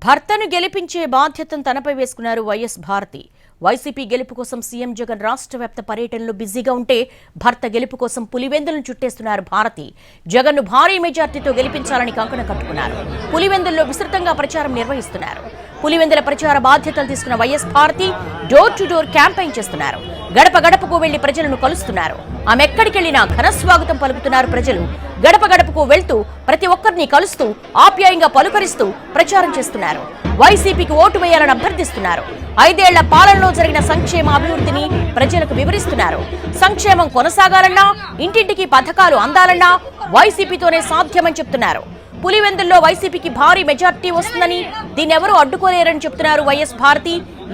భర్తను గెలిపించే బాధ్యతను తనపై వేసుకున్నారు వైఎస్ భారతి. వైసీపీ గెలుపు కోసం సీఎం జగన్ రాష్ట్ర వ్యాప్త పర్యటనలో బిజీగా ఉంటే భర్త గెలుపు కోసం పులివెందులను చుట్టేస్తున్నారు భారతి. జగన్ను భారీ మెజార్టీతో గెలిపించాలని కంకణం కట్టుకున్నారు. పులివెందుల్లో విస్తృతంగా ప్రచారం నిర్వహిస్తున్నారు. పులివెందుల ప్రచార బాధ్యతలు తీసుకున్న YS Bharathi door to door campaign చేస్తున్నారు. గడప గడపకు వెళ్లి ప్రజలను కలుస్తున్నారు. ఆమె ఎక్కడికెళ్లినా ఘనస్వాగతం పలుకుతున్నారు. ప్రజలు గడప గడపకు వెళ్తూ ప్రతి ఒక్కరిని కలుస్తూ ఆప్యాయంగా పలుకరిస్తూ ప్రచారం చేస్తున్నారు. వైసీపీకి ఓటు వేయాలని అభ్యర్థిస్తున్నారు. 5 ఏళ్ల పాలనలో జరిగిన సంక్షేమ అభివృద్ధిని ప్రజలకు వివరిస్తున్నారు. సంక్షేమం కొనసాగాలన్నా, ఇంటింటికి పథకాలు అందాలన్నా వైసీపీతోనే సాధ్యమని చెప్తున్నారు. పులివెందుల్లో వైసీపీకి భారీ మెజార్టీ వస్తుందని, దీన్నెవరూ అడ్డుకోలేరని చెప్తున్నారు వైఎస్ భారతి.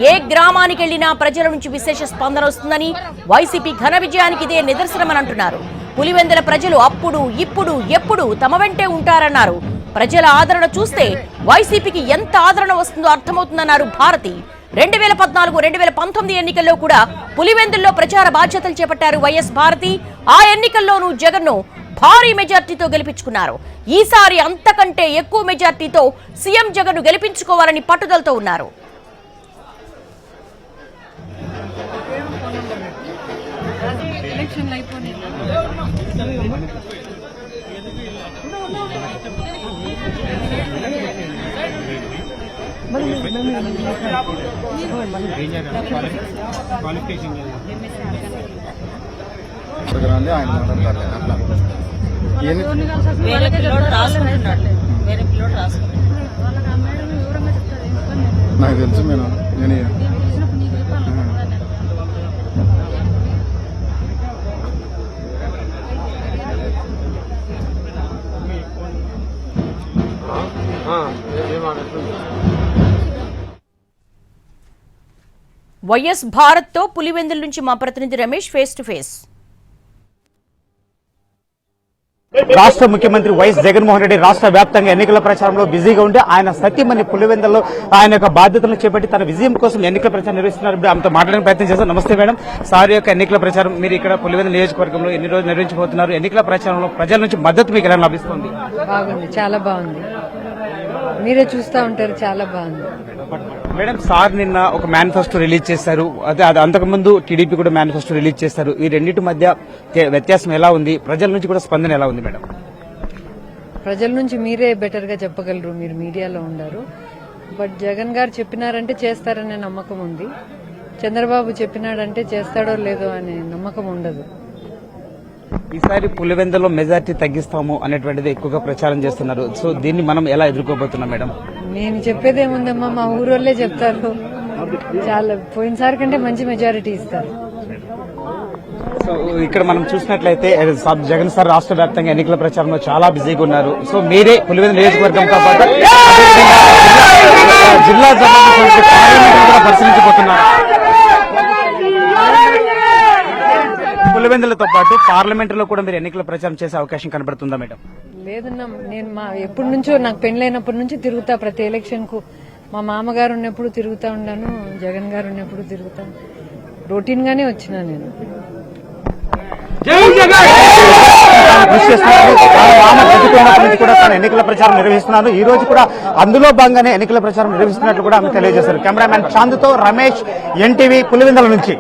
ఏ గ్రామానికి వెళ్లినా ప్రజల నుంచి విశేష స్పందన వస్తుందని, వైసీపీ ఘన విజయానికి ఇదే నిదర్శనమని అంటున్నారు. పులివెందుల ప్రజలు అప్పుడు ఇప్పుడు ఎప్పుడు తమ వెంటే ఉంటారన్నారు. ప్రజల ఆదరణ చూస్తే వైసీపీకి ఎంత ఆదరణ వస్తుందో అర్థమవుతుందన్నారు భారతి. 2014-2019 ఎన్నికల్లో కూడా పులివెందుల్లో ప్రచార బాధ్యతలు చేపట్టారు వైఎస్ భారతి. ఆ ఎన్నికల్లోనూ జగన్ను భారీ మెజార్టీతో గెలిపించుకున్నారు. ఈసారి అంతకంటే ఎక్కువ మెజార్టీతో సీఎం జగన్ను గెలిపించుకోవాలని పట్టుదలతో ఉన్నారు. నాకు తెలుసు మేడం. వైఎస్ భారత్ తో పులివెందుల నుంచి మా ప్రతినిధి రమేష్ ఫేస్ టు ఫేస్. రాష్ట్ర ముఖ్యమంత్రి వైఎస్ జగన్మోహన్ రెడ్డి రాష్ట్ర వ్యాప్తంగా ఎన్నికల ప్రచారంలో బిజీగా ఉంటే ఆయన సతీమణి పులివెందుల్లో ఆయన యొక్క బాధ్యతలను చేపట్టి తన విజయం కోసం ఎన్నికల ప్రచారం నిర్వహిస్తున్నారు. ఇప్పుడు ఆమెతో మాట్లాడే ప్రయత్నం చేస్తాం. నమస్తే మేడం. సార్ యొక్క ఎన్నికల ప్రచారం మీరు ఇక్కడ పులివెందుల నియోజకవర్గంలో ఎన్ని రోజులు నిర్వహించబోతున్నారు? ఎన్నికల ప్రచారంలో ప్రజల నుంచి మద్దతు మీకు ఎలా లభిస్తుంది? బాగుంది, చాలా బాగుంది. మీరే చూస్తూ ఉంటారు, చాలా బాగుంది. మేడం, సార్ నిన్న ఒక మేనిఫెస్టో రిలీజ్ చేశారు. అదే అంతకుముందు టీడీపీ కూడా మేనిఫెస్టో రిలీజ్ చేశారు. ఈ రెండింటి మధ్య వ్యత్యాసం ఎలా ఉంది? ప్రజల నుంచి కూడా స్పందన ఎలా ఉంది మేడం? ప్రజల నుంచి మీరే బెటర్ గా చెప్పగలరు, మీరు మీడియాలో ఉన్నారు. బట్ జగన్ గారు చెప్పినారంటే చేస్తారనే నమ్మకం ఉంది. చంద్రబాబు చెప్పినాడంటే చేస్తాడో లేదో అనే నమ్మకం ఉండదు. ఈసారి పులివెందులో మెజార్టీ తగ్గిస్తాము అనేటువంటిది ఎక్కువగా ప్రచారం చేస్తున్నారు. సో దీన్ని మనం ఎలా ఎదుర్కోబోతున్నాం మేడం? నేను చెప్పేదేముందమ్మా, మా ఊరోళ్లే చెప్తారు. చాలా పోయినసారి కంటే మంచి మెజారిటీ ఇస్తారు. సో ఇక్కడ మనం చూసినట్లయితే జగన్ సార్ రాష్ట్ర వ్యాప్తంగా ఎన్నికల ప్రచారంలో చాలా బిజీగా ఉన్నారు. సో మీరే పులివెందుల నియోజకవర్గంతో పాటు జిల్లా కూడా పరిశీలించబోతున్నారు. పులివెందులతో పాటు పార్లమెంటులో కూడా మీరు ఎన్నికల ప్రచారం చేసే అవకాశం కనబడుతుందా మేడం? లేదన్నా, నేను ఎప్పటి నుంచో నాకు పెళ్లైనప్పటి నుంచి తిరుగుతా. ప్రతి ఎలక్షన్ కు మా మామగారు ఉన్నప్పుడు తిరుగుతా ఉన్నాను, జగన్ గారు ఉన్నప్పుడు తిరుగుతాను. రొటీన్ గానే వచ్చినా నేను. ఎన్నికల ప్రచారం నిర్వహిస్తున్నారు. ఈ రోజు కూడా అందులో భాగంగానే ఎన్నికల ప్రచారం నిర్వహిస్తున్నట్లు కూడా ఆమె తెలియజేశారు. కెమెరామ్యాన్ చాందుతో రమేష్, ఎన్టీవీ, పులివెందుల నుంచి.